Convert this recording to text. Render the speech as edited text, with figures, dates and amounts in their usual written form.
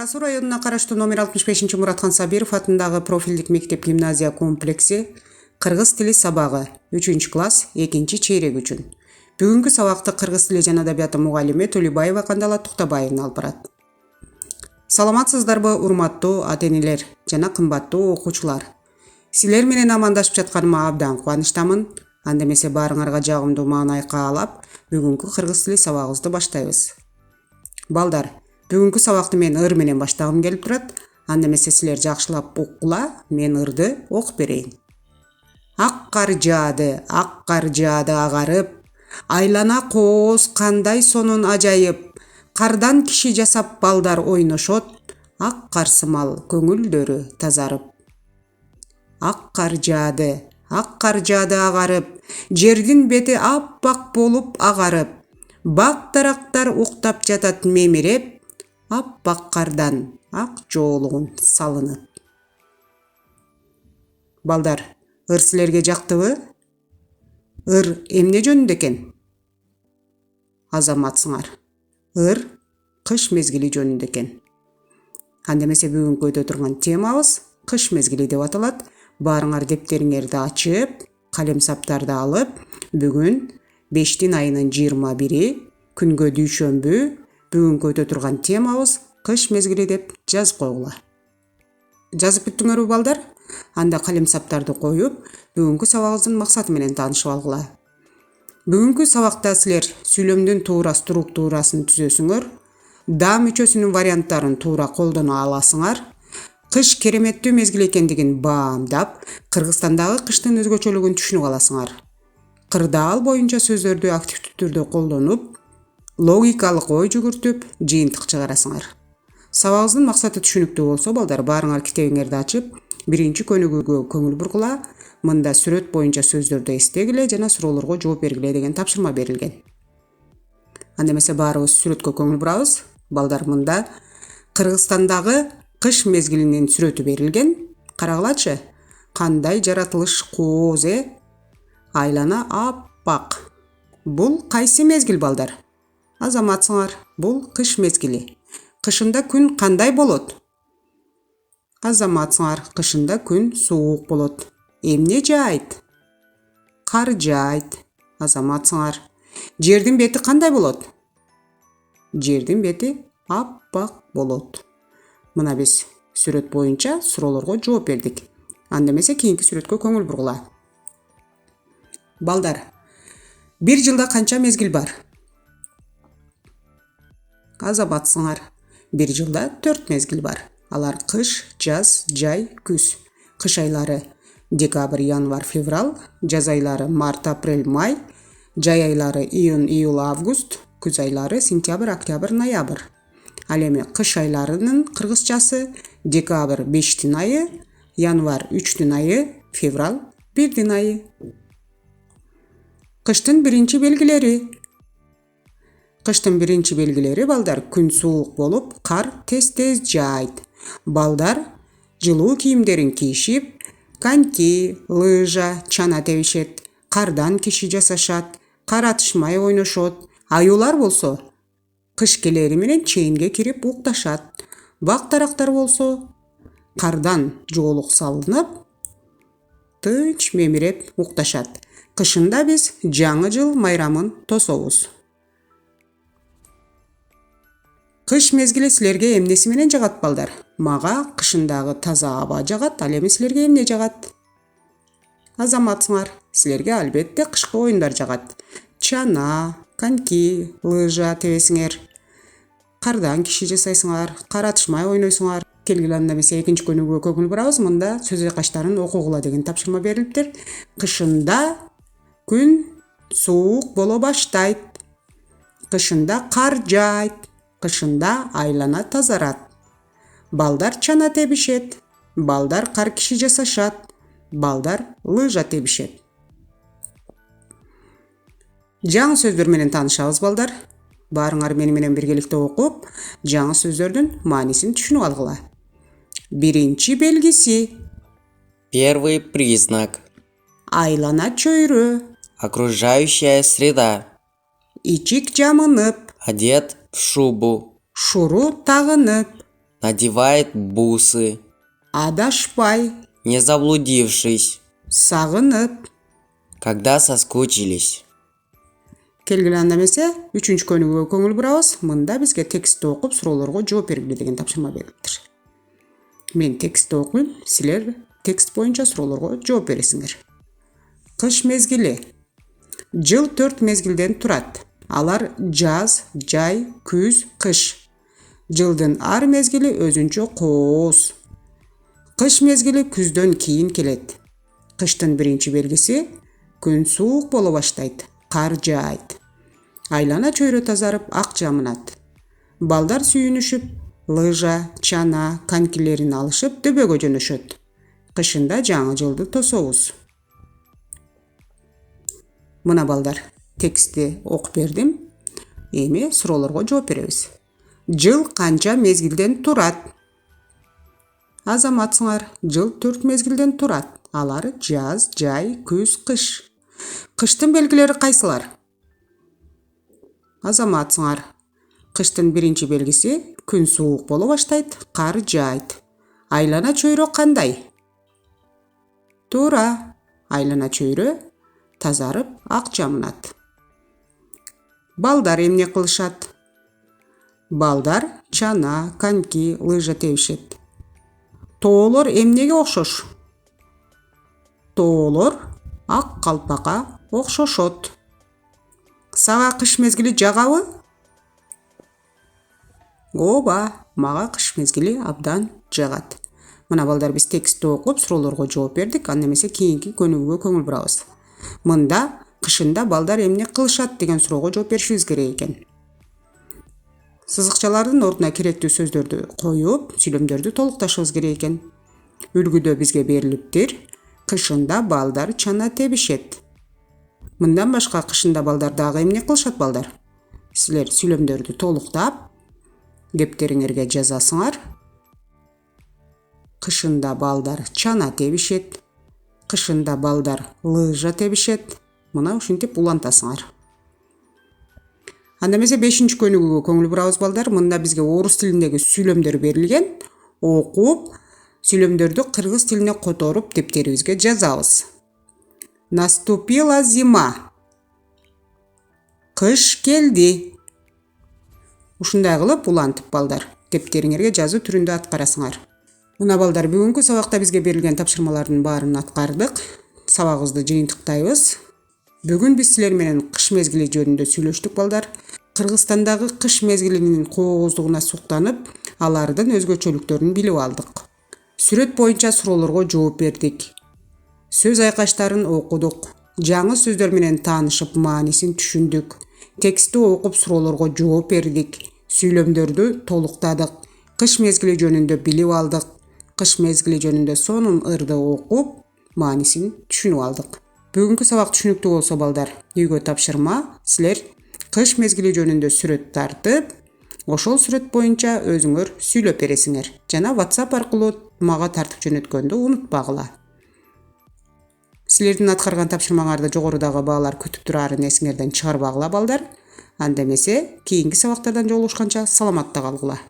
Кара Суу районуна караштуу номер 65 Муратхан Сабиров атындагы профилдик мектеп-гимназия комплекси кыргыз тили сабагы 3-класс 2-чейрек үчүн. Бүгүнкү сабакты кыргыз тили жана адабияты мугалими Төлөбаева Кандала Туктабаевна алып барат. Саламатсыздарбы, урматтуу ата-энелер жана кымбаттуу окуучулар. Силер менен амандашып жатканыма абдан кубанычтамын. Анда эмесе баарыңарга жагымдуу маанай каалап, бүгүнкү кыргыз тили сабагыбызды баштайбыз. Балдар, бүгүнкү сабакты мен ыр менен баштагым келип турат. Анда эмесе силер жакшылап уккула, мен ырды окуп берейин. Ак кар жаады агарып, айлана кооз кандай сонун ажайып, кардан киши жасап балдар ойношот, ак кар сымал көңүлдөрү тазарып. Ак кар жаады агарып, жердин бети аппак болуп агарып, бак дарактар уктап жатат мемиреп, аппак кардан ак жоолугун салынып. Балдар, ыр силерге жактыбы? Ыр эмне жөнүндө экен? Азаматсыңар. Ыр кыш мезгили жөнүндө экен. Анда эмесе бүгүнкү өтө турган темабыз кыш мезгили деп аталат. Баарыңар дептериңерди ачып, калем саптарды алып, бүгүн 5 айынын 21-и, күнгө дүйшөмбү, бүгүнкү өтө турган темабыз кыш мезгили деп жазып койгула. Жазып бүттүңөрбү балдар? Анда калем саптарды коюп, бүгүнкү сабагыбыздын максаты менен таанышып алгыла. Бүгүнкү сабакта силер сүйлөмдүн туура структурасын түзөсүңөр, да мүчөсүнүн варианттарын туура колдоно аласыңар. Кыш кереметтүү мезгил экендигин баамдап, Кыргызстандагы кыштын өзгөчөлүгүн түшүнүп аласыңар. Кырдаал боюнча сөздөрдү активдүү түрдө колдонуп, логикалык ой жүгүртүп, жыйынтык чыгарасыңар. Сабагыбыздын максаты түшүнүктүү болсо, балдар, баарыңар китебиңерди ачып, биринчи көнүгүүгө көңүл бургула. Мында сүрөт боюнча сөздөрдү эстегиле жана суроолорго жооп бергиле деген тапшырма берилген. Анда эмесе баарыбыз сүрөткө көңүл бурабыз. Балдар, мында Кыргызстандагы кыш мезгилинин сүрөтү берилген. Карагылачы, кандай жаратылыш кооз, айлана аппак. Бул кайсы мезгил, балдар? Азаматсыңар, бул кыш мезгили. Кышында күн кандай болот? Азаматсыңар, кышында күн суук болот. Эмне жаайт? Кар жаайт. Азаматсыңар. Жердин бети кандай болот? Жердин бети аппак болот. Мына биз сүрөт боюнча суроолорго жооп бердик. Анда эмесе кийинки сүрөткө көңүл бургула. Балдар, бир жылда канча мезгил бар? Азаматсыңар. Бир жылда 4 мезгил бар. Алар кыш, жаз, жай, күз. Кыш айлары декабрь, январь, февраль, жаз айлары март, апрель, май, жай айлары июнь, июль, август, күз айлары сентябрь, октябрь, ноябрь. Ал эми кыш айларынын кыргызчасы декабрь 5 айы, январь 3 айы, февраль 1 айы. Кыштын биринчи белгилери. Кыштын биринчи белгилери, балдар, күн суук болуп, кар тез-тез жаайт. Балдар жылуу кийимдерин кийишип, коньки, лыжа, чана тебишет, кардан киши жасашат, кар атышмай ойношот. Аюулар болсо кыш келери менен чейинге кирип укташат. Бак дарактар болсо кардан жоолук салынып, тынч мемиреп укташат. Кышында биз жаңы жыл майрамын тособуз. Кыш мезгили силерге эмнеси менен жагат, балдар? Мага кышындагы таза аба жагат, ал эми силерге эмне жагат? Азаматсыңар. Силерге албетте кышкы оюндар жагат. Чана, коньки, лыжа тебесиңер, кардан киши жасайсыңар, кар атышмай ойнойсуңар. Келгиле, анда эмесе экинчи көнүгүүгө көңүл бурабыз. Мында сөз айкаштарын окугула деген тапшырма берилиптир. Кышында күн суук боло баштайт. Кышында кар жаайт. Кышында айлана тазарат. Балдар чана тебишет. Балдар кар киши жасашат. Балдар лыжа тебишет. Жаңы сөздөр менен таанышабыз, балдар. Баарыңар мени менен биргеликте окуп, жаңы сөздөрдүн маанисин түшүнүп алгыла. Биринчи белгиси. Первый признак. Айлана чөйрө. Окружающая среда. Ичик жамынып. Одет в шубу. Шуру тагынып. надевает бусы, Адашпай, не заблудившись, сагынып. когда соскучились. Келгиле анда эмесе 3-чү көнүгүүгө көңүл бурабыз. Мында бизге текстти окуп суроолорго жооп бергиле деген тапшырма берилиптир. Мен текстти окуйм, силер текст боюнча суроолорго жооп бересиңер. Кыш мезгили. Жыл 4 мезгилден турат. Алар жаз, жай, күз, кыш. Жылдын ар мезгили өзүнчө кооз. Кыш мезгили күздөн кийин келет. Кыштын биринчи белгиси күн суук боло баштайт, кар жаайт. Айлана чөйрө тазарып, ак жамынат. Балдар сүйүнүшүп, лыжа, чана, конькилерин алышып дөбөгө жөнөшөт. Кышында жаңы жылды тособуз. Мына балдар, текстти окуп бердим. Эми суроолорго жооп беребиз. Жыл канча мезгилден турат? Азаматсыңар, жыл 4 мезгилден турат. Алар жаз, жай, күз, кыш. Кыштын белгилери кайсылар? Азаматсыңар. Кыштын биринчи белгиси күн суук боло баштайт, кар жаайт. Айлана чөйрө кандай? Туура. Айлана чөйрө тазарып, ак жамынат. Балдар эмне кылышат? Балдар чана, коньки, лыжа тебишет. Тоолор эмнеге окшош? Тоолор ак калпакка окшошот. Сага кыш мезгили жагабы? Ооба, мага кыш мезгили абдан жагат. Мына балдар, биз текстти окуп суроолорго жооп бердик. Анда эмесе кийинки көнүгүүгө көңүл бурабыз. Мында кышында балдар эмне кылышат деген суроого жооп беришибиз керек экен. Сызыкчалардын ордуна керектүү сөздөрдү коюп, сүйлөмдөрдү толукташыбыз керек экен. Үлгүдө бизге берилиптир. Кышында балдар чана тебишет. Мындан башка кышында балдар дагы эмне кылышат балдар? Силер сүйлөмдөрдү толуктап, кептериңерге жазасыңар. Кышында балдар чана тебишет. Кышында балдар лыжа тебишет. Мына ушинтип улантасыңар. Анда эмесе 5-чи көнүгүүгө көңүл бурабыз балдар. Мында бизге орус тилиндеги сүйлөмдөр берилген. Окуп, сүйлөмдөрдү кыргыз тилине которуп дептерибизге жазабыз. Наступила зима. Кыш келди. Ушундай кылып улантып балдар, дептериңерге жазуу түрүндө аткарасыңар. Мына балдар, бүгүнкү сабакта бизге берилген тапшырмалардын баарын аткардык. Сабагыбызды жыйынтыктайбыз. Бүгүн биз силер менен кыш мезгили жөнүндө сүйлөштүк балдар. Кыргызстандагы кыш мезгилинин кооздугуна суктанып, алардын өзгөчөлүктөрүн билип алдык. Сүрөт боюнча суроолорго жооп бердик. Сөз айкаштарын окудук. Жаңы сөздөр менен таанышып, маанисин түшүндүк. Текстти окуп суроолорго жооп бердик. Сүйлөмдөрдү толуктадык. Кыш мезгили жөнүндө билип алдык. Кыш мезгили жөнүндө сонун ырды окуп, маанисин түшүнүп алдык. Бүгүнкү сабак түшүнүктүү болсо балдар, үйгө тапшырма, силер кыш мезгили жөнүндө сүрөт тартып, ошол сүрөт боюнча өзүңөр сүйлөп бересиңер. Жана WhatsApp аркылуу мага тартып жөнөткөндү унутпагыла. Силердин аткарган тапшырмаңарды жогорудагы баалар күтүп турарын эсиңерден чыгарбагыла балдар. Анда эмесе, кийинки сабактардан жолугушканча саламатта калгыла.